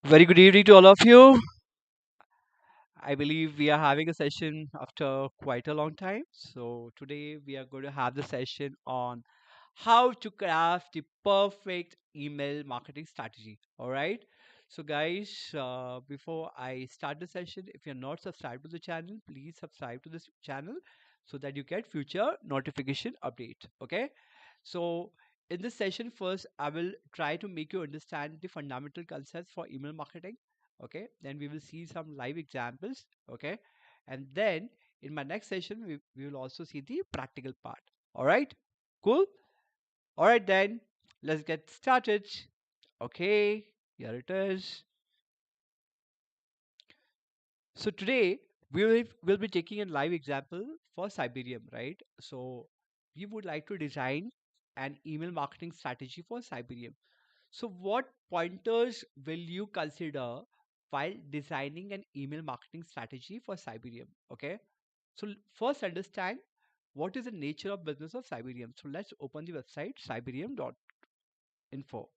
Very good evening to all of you. I believe we are having a session after quite a long time. So, today we are going to have the session on how to craft the perfect email marketing strategy. All right. So, guys, before I start the session, if you're not subscribed to the channel, please subscribe to this channel so that you get future notification update. Okay. So, in this session, first, I will try to make you understand the fundamental concepts for email marketing. Okay. Then we will see some live examples. Okay. And then in my next session, we will also see the practical part. All right. Cool. All right, then let's get started. Okay, here it is. So today will be taking a live example for Siberium, right? So we would like to design an email marketing strategy for Siberium. So what pointers will you consider while designing an email marketing strategy for Siberium? Okay. So first understand what is the nature of business of Siberium. So let's open the website siberium.info.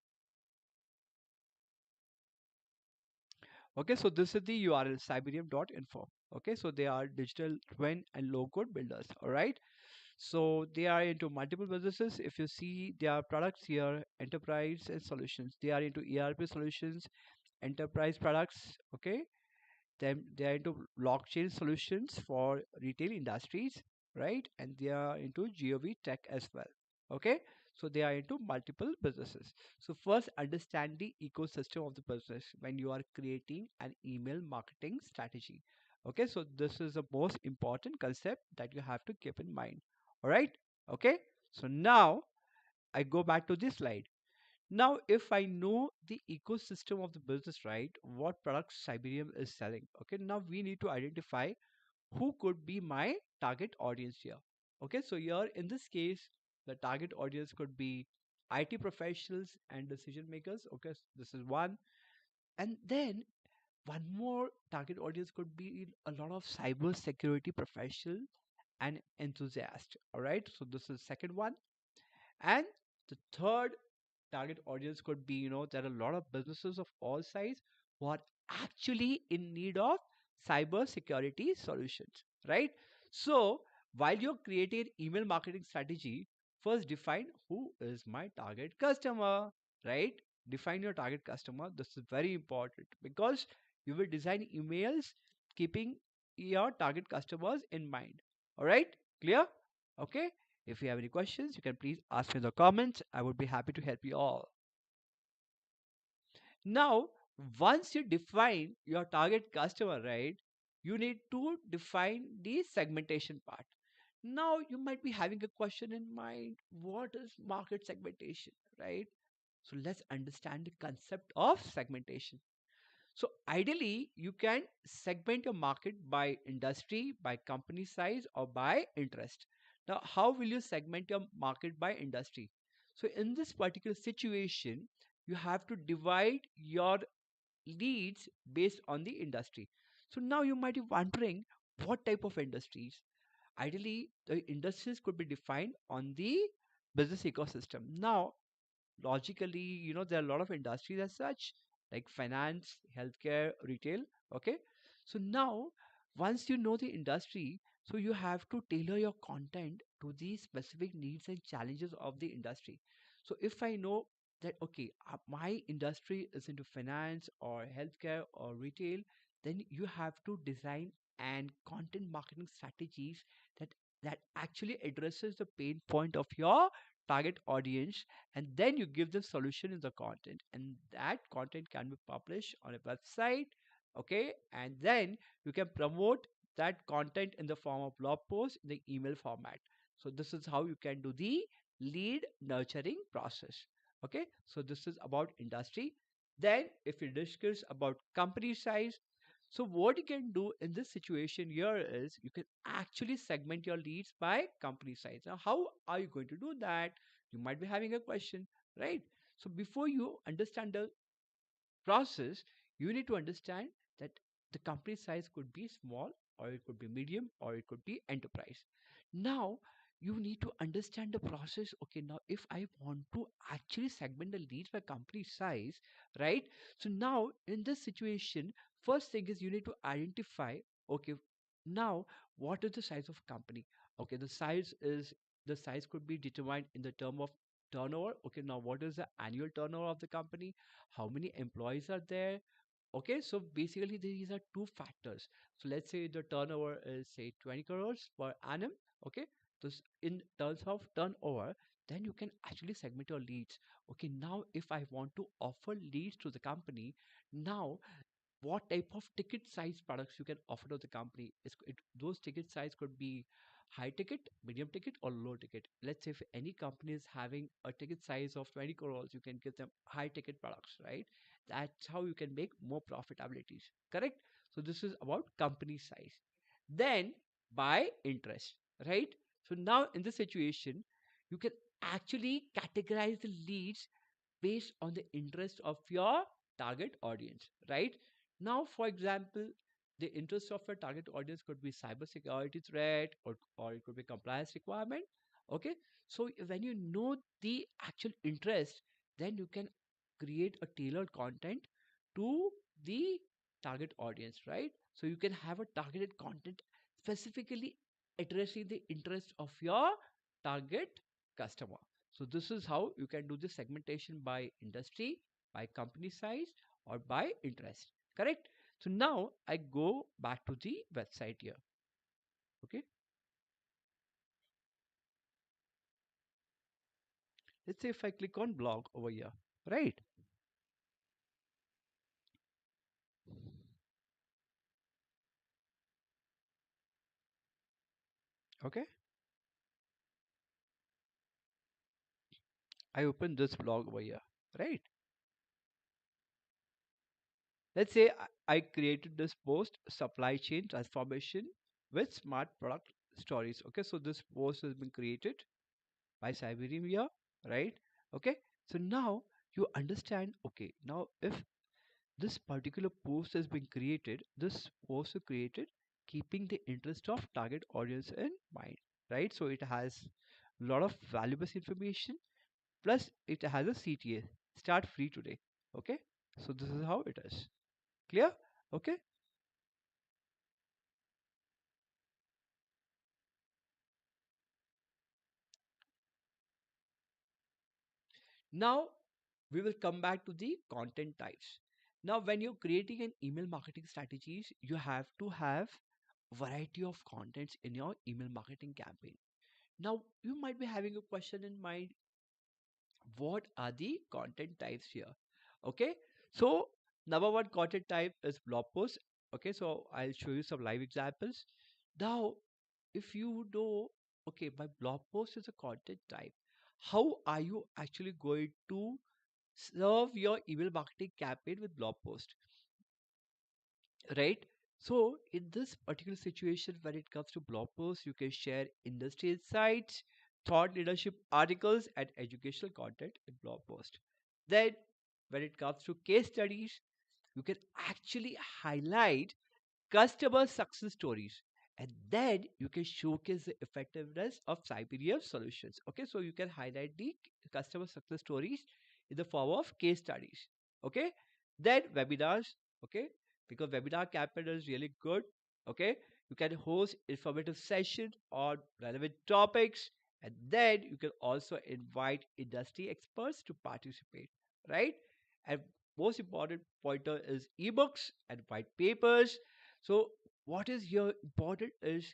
Okay, so this is the URL siberium.info. Okay, so they are digital twin and low code builders. All right, so they are into multiple businesses. If you see their products here, enterprise and solutions, they are into ERP solutions, enterprise products. Okay, then they are into blockchain solutions for retail industries, right? And they are into GOV tech as well. Okay, so they are into multiple businesses. So first understand the ecosystem of the business when you are creating an email marketing strategy. Okay, so this is the most important concept that you have to keep in mind. All right. Okay, so now I go back to this slide. Now, if I know the ecosystem of the business, right, what products Siberium is selling, okay, now we need to identify who could be my target audience here. Okay, so here in this case, the target audience could be IT professionals and decision makers. Okay, this is one. And then one more target audience could be a lot of cyber security professional and enthusiast. All right, so this is second one. And the third target audience could be, there are a lot of businesses of all size who are actually in need of cyber security solutions, right? So while you're creating email marketing strategy, first define who is my target customer, right? Define your target customer. This is very important because you will design emails keeping your target customers in mind. All right, clear? Okay. If you have any questions, you can please ask me in the comments. I would be happy to help you all. Now, once you define your target customer, right, you need to define the segmentation part. Now, you might be having a question in mind, what is market segmentation, right? So let's understand the concept of segmentation. So ideally, you can segment your market by industry, by company size, or by interest. Now, how will you segment your market by industry? So in this particular situation, you have to divide your leads based on the industry. So now you might be wondering what type of industries. Ideally, the industries could be defined on the business ecosystem. Now, logically, there are a lot of industries as such, like finance, healthcare, retail. Okay, so now once you know the industry, so you have to tailor your content to the specific needs and challenges of the industry. So if I know that, okay, my industry is into finance or healthcare or retail, then you have to design and content marketing strategies that actually addresses the pain point of your target audience, and then you give the solution in the content, and that content can be published on a website. Okay, and then you can promote that content in the form of blog post in the email format. So this is how you can do the lead nurturing process. Okay, so this is about industry. Then if you discuss about company size, so what you can do in this situation here is you can actually segment your leads by company size. Now, how are you going to do that? You might be having a question, right? So before you understand the process, you need to understand that the company size could be small, or it could be medium, or it could be enterprise. Now, you need to understand the process. Okay, now if I want to actually segment the leads by company size, right? So now in this situation, first thing is you need to identify, okay, now what is the size of company? Okay, the size could be determined in the term of turnover. Okay, now what is the annual turnover of the company? How many employees are there? Okay, so basically these are two factors. So let's say the turnover is say 20 crores per annum. Okay, so in terms of turnover, then you can actually segment your leads. Okay, now if I want to offer leads to the company, now what type of ticket size products you can offer to the company those ticket size could be high ticket, medium ticket, or low ticket. Let's say if any company is having a ticket size of 20 crores, you can give them high ticket products, right? That's how you can make more profitabilities, correct? So this is about company size. Then by interest, right? So now in this situation, you can actually categorize the leads based on the interest of your target audience, right? Now, for example, the interest of your target audience could be cybersecurity threat, or it could be compliance requirement. Okay, so when you know the actual interest, then you can create a tailored content to the target audience, right? So you can have a targeted content specifically addressing the interest of your target customer. So this is how you can do the segmentation by industry, by company size, or by interest. Correct? So now I go back to the website here. Okay. Let's say if I click on blog over here. Right. Okay. I open this blog over here. Right. Let's say I created this post, supply chain transformation with smart product stories. Okay. So this post has been created by Siberian here. Right. Okay. So now you understand. Okay. Now if this particular post has been created, this post is created keeping the interest of target audience in mind, right? So it has a lot of valuable information, plus it has a CTA, start free today. Okay, so this is how it is. Clear? Okay. Now we will come back to the content types. Now when you're creating an email marketing strategies, you have to have variety of contents in your email marketing campaign. Now you might be having a question in mind, what are the content types here? Okay, so number one content type is blog post. Okay, so I'll show you some live examples. Now if you know, okay, my blog post is a content type, how are you actually going to serve your email marketing campaign with blog post, right? So in this particular situation, when it comes to blog posts, you can share industry insights, thought leadership articles, and educational content in blog post. Then when it comes to case studies, you can actually highlight customer success stories, and then you can showcase the effectiveness of Siberia solutions. Okay, so you can highlight the customer success stories in the form of case studies. Okay, then webinars. Okay, because webinar campaign is really good. Okay, you can host informative sessions on relevant topics, and then you can also invite industry experts to participate, right? And most important pointer is ebooks and white papers. So what is here important is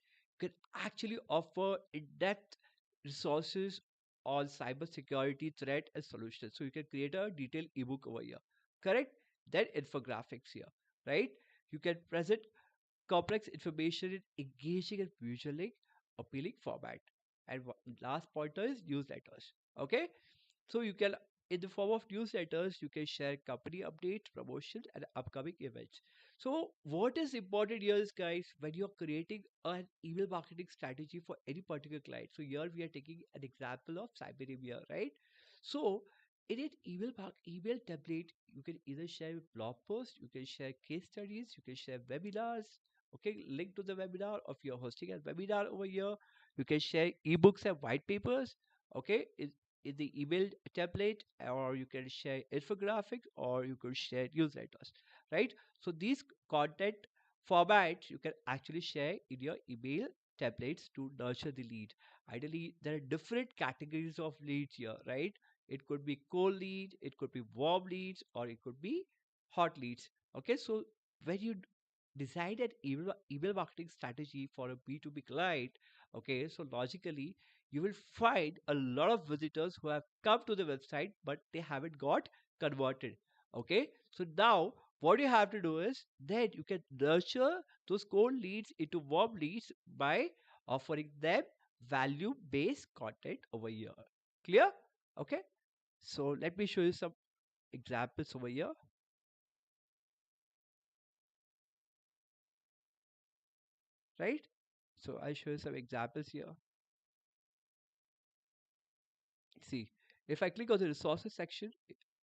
you can actually offer in-depth resources on cybersecurity threat and solutions. So you can create a detailed ebook over here. Correct? Then infographics here, right? You can present complex information in engaging and visually appealing format. And last pointer is newsletters. Okay? So you can, in the form of newsletters, you can share company updates, promotions, and upcoming events. So what is important here is, guys, when you're creating an email marketing strategy for any particular client. So here we are taking an example of Cyberemia, right? So in an email template, you can either share blog posts, you can share case studies, you can share webinars. Okay, link to the webinar, if you're hosting a webinar over here, You can share ebooks and white papers, okay, in the email template, or you can share infographics, or you could share newsletters, right? So these content formats you can actually share in your email templates to nurture the lead. Ideally, there are different categories of leads here, right? It could be cold lead, it could be warm leads, or it could be hot leads. Okay, so when you decide an email marketing strategy for a B2B client, okay, so logically you will find a lot of visitors who have come to the website but they haven't got converted. Okay, so now what you have to do is then you can nurture those cold leads into warm leads by offering them value based content over here. Clear? Okay, so let me show you some examples over here, right? So I'll show you some examples here. See, if I click on the resources section,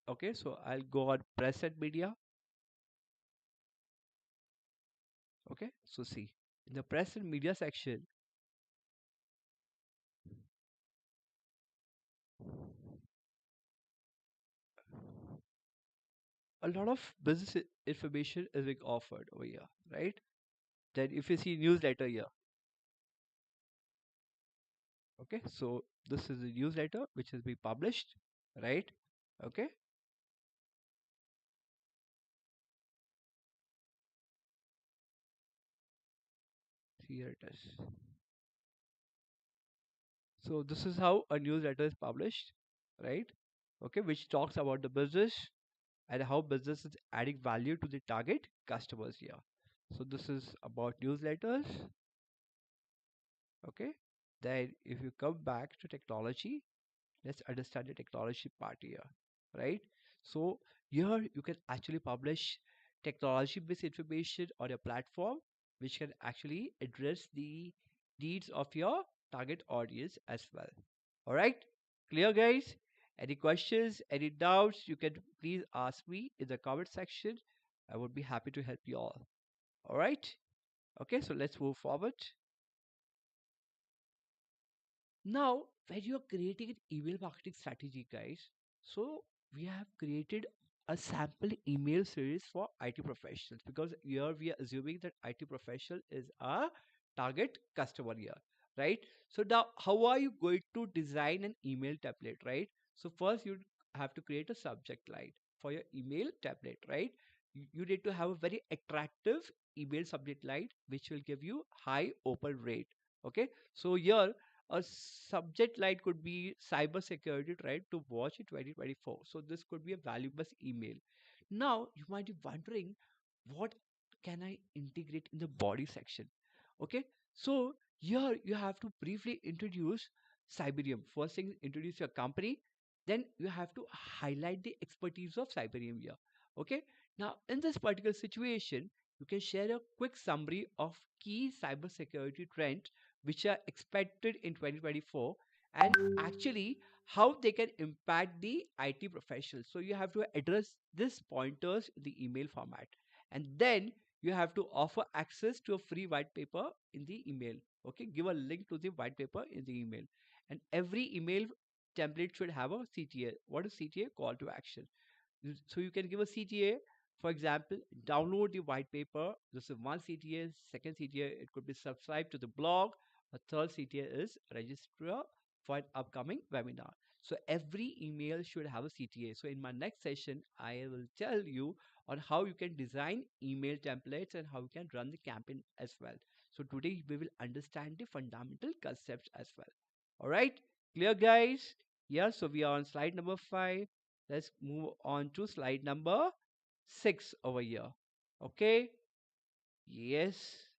okay, so I'll go on press and media. Okay, so see, in the press and media section, a lot of business information is being offered over here, right? Then if you see newsletter here, okay, so this is a newsletter which has been published, right? Okay, here it is. So this is how a newsletter is published, right? Okay, which talks about the business and how business is adding value to the target customers here. So this is about newsletters. Okay, then if you come back to technology, let's understand the technology part here, right? So here you can actually publish technology based information on your platform which can actually address the needs of your target audience as well. All right, clear guys? Any questions, any doubts, you can please ask me in the comment section. I would be happy to help you all. All right, okay, so let's move forward. Now, when you're creating an email marketing strategy, guys, so we have created a sample email series for IT professionals because here we are assuming that IT professional is our target customer here, right? So now, how are you going to design an email template, right? So first, you have to create a subject line for your email template, right? You need to have a very attractive email subject line which will give you high open rate. Okay, so here a subject line could be cyber security tried to watch in 2024. So this could be a valuable email. Now you might be wondering, what can I integrate in the body section? Okay, so here you have to briefly introduce Cyberium. First thing, introduce your company. Then you have to highlight the expertise of Cyberium here. Okay, now in this particular situation, you can share a quick summary of key cybersecurity trends which are expected in 2024 and actually how they can impact the IT professionals. So you have to address these pointers in the email format. And then you have to offer access to a free white paper in the email. Okay, give a link to the white paper in the email. And every email template should have a CTA. What is CTA? Call to action. So you can give a CTA. For example, download the white paper. This is one CTA. Second CTA, it could be subscribe to the blog. A third CTA is register for an upcoming webinar. So every email should have a CTA. So in my next session, I will tell you on how you can design email templates and how you can run the campaign as well. So today we will understand the fundamental concepts as well. All right, clear guys? Yeah, so we are on slide number 5. Let's move on to slide number 6 over here. Okay, yes.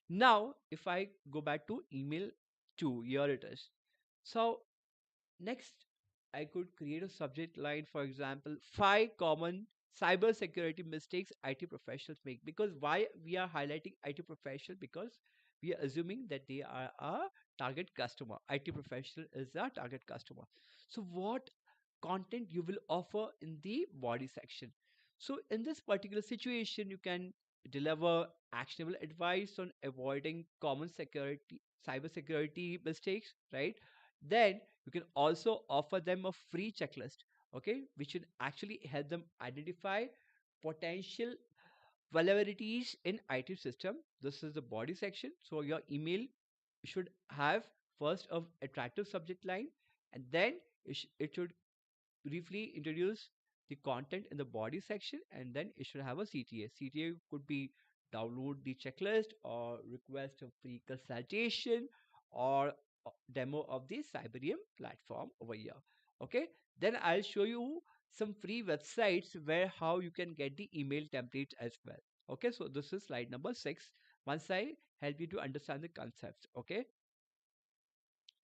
Now, if I go back to email 2, here it is. So, next, I could create a subject line, for example, 5 common cybersecurity mistakes IT professionals make. Because why we are highlighting IT professional? Because we are assuming that they are our target customer. IT professional is our target customer. So, what content you will offer in the body section? So, in this particular situation, you can deliver actionable advice on avoiding common security cybersecurity mistakes, right? Then you can also offer them a free checklist, okay, which should actually help them identify potential vulnerabilities in IT system. This is the body section. So your email should have first of attractive subject line, and then it should briefly introduce the content in the body section, and then it should have a CTA. CTA could be download the checklist or request a free consultation or a demo of the Cyberium platform over here. Okay, then I'll show you some free websites where how you can get the email templates as well. Okay, so this is slide number 6. Once I help you to understand the concepts. Okay,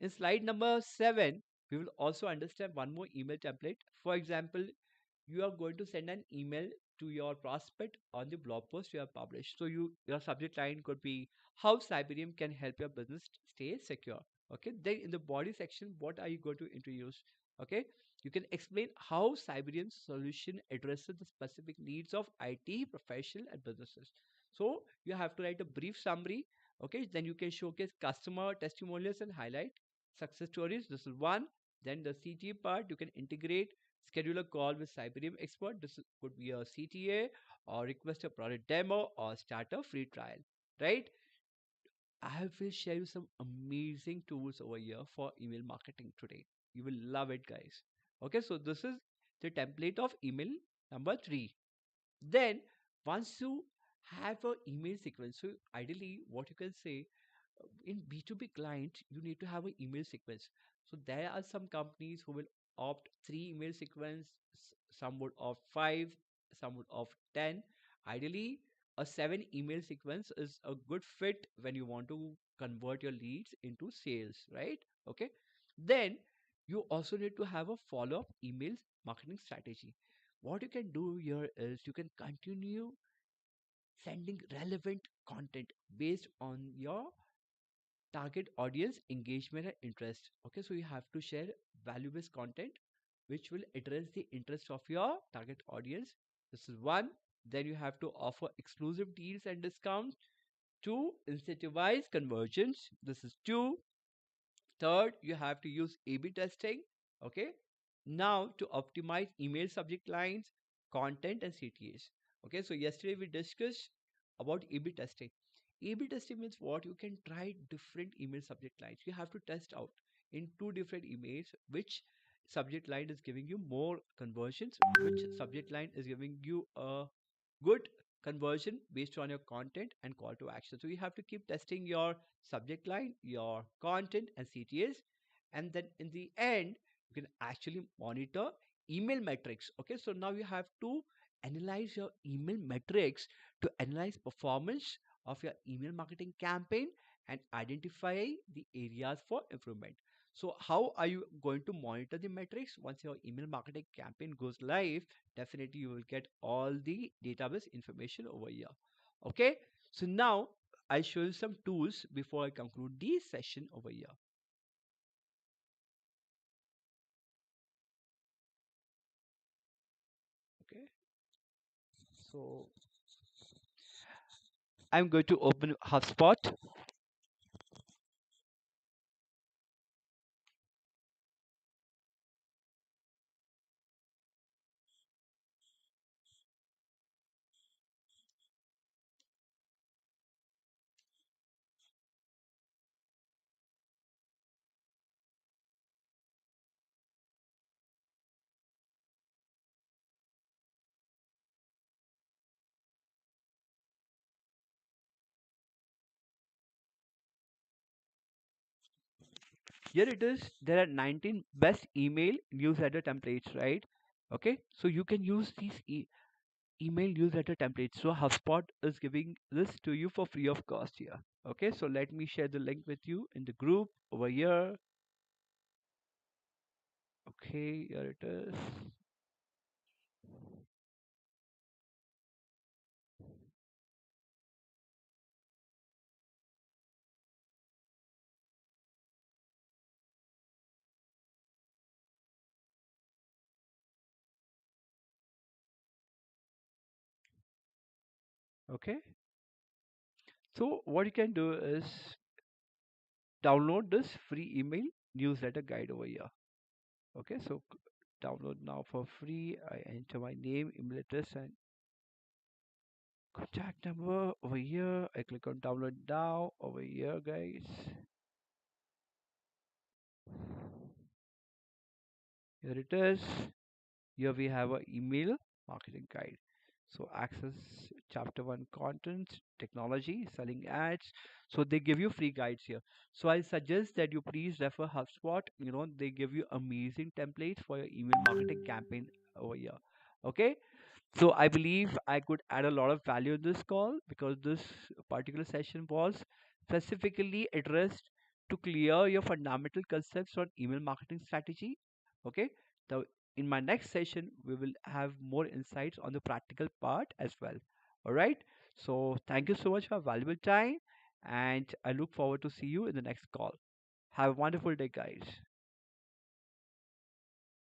in slide number 7, we will also understand one more email template. For example, you are going to send an email to your prospect on the blog post you have published. So your subject line could be how Cyberium can help your business stay secure. Okay. Then in the body section, what are you going to introduce? Okay. You can explain how Cyberium's solution addresses the specific needs of IT professional and businesses. So you have to write a brief summary. Okay. Then you can showcase customer testimonials and highlight success stories. This is one. Then the CT part, you can integrate schedule a call with Cyberium expert. This could be a CTA or request a product demo or start a free trial, right? I will share you some amazing tools over here for email marketing today. You will love it, guys. Okay, so this is the template of email number 3. Then once you have an email sequence, so ideally what you can say in B2B client, you need to have an email sequence. So there are some companies who will opt 3 email sequence, some would opt 5, some would opt 10. Ideally, a 7 email sequence is a good fit when you want to convert your leads into sales, right? Okay. Then you also need to have a follow-up email marketing strategy. What you can do here is you can continue sending relevant content based on your target audience engagement and interest. Okay, so you have to share value based content which will address the interest of your target audience. This is one. Then you have to offer exclusive deals and discounts to incentivize conversions. This is two. Third, you have to use A/B testing. Okay. Now to optimize email subject lines, content, and CTAs. Okay. So yesterday we discussed about A/B testing. A/B testing means what? You can try different email subject lines. You have to test out in two different emails which subject line is giving you more conversions, which subject line is giving you a good conversion based on your content and call to action. So you have to keep testing your subject line, your content, and CTAs. And then in the end, you can actually monitor email metrics. Okay, so now you have to analyze your email metrics to analyze performance of your email marketing campaign and identify the areas for improvement. So how are you going to monitor the metrics once your email marketing campaign goes live? Definitely you will get all the database information over here. Okay, so now I'll show you some tools before I conclude this session over here. Okay, so I'm going to open HubSpot. Here it is. There are 19 best email newsletter templates, right? Okay, so you can use these email newsletter templates. So HubSpot is giving this to you for free of cost here. Okay, so let me share the link with you in the group over here. Okay, here it is. Okay, so what you can do is download this free email newsletter guide over here. Okay, so download now for free. I enter my name, email address, and contact number over here. I click on download now over here, guys. Here it is. Here we have a email marketing guide. So access chapter one content, technology, selling ads. So they give you free guides here. So I suggest that you please refer HubSpot. You know, they give you amazing templates for your email marketing campaign over here. Okay. So I believe I could add a lot of value in this call because this particular session was specifically addressed to clear your fundamental concepts on email marketing strategy. Okay. So in my next session, we will have more insights on the practical part as well. All right. So thank you so much for your valuable time, and I look forward to see you in the next call. Have a wonderful day, guys.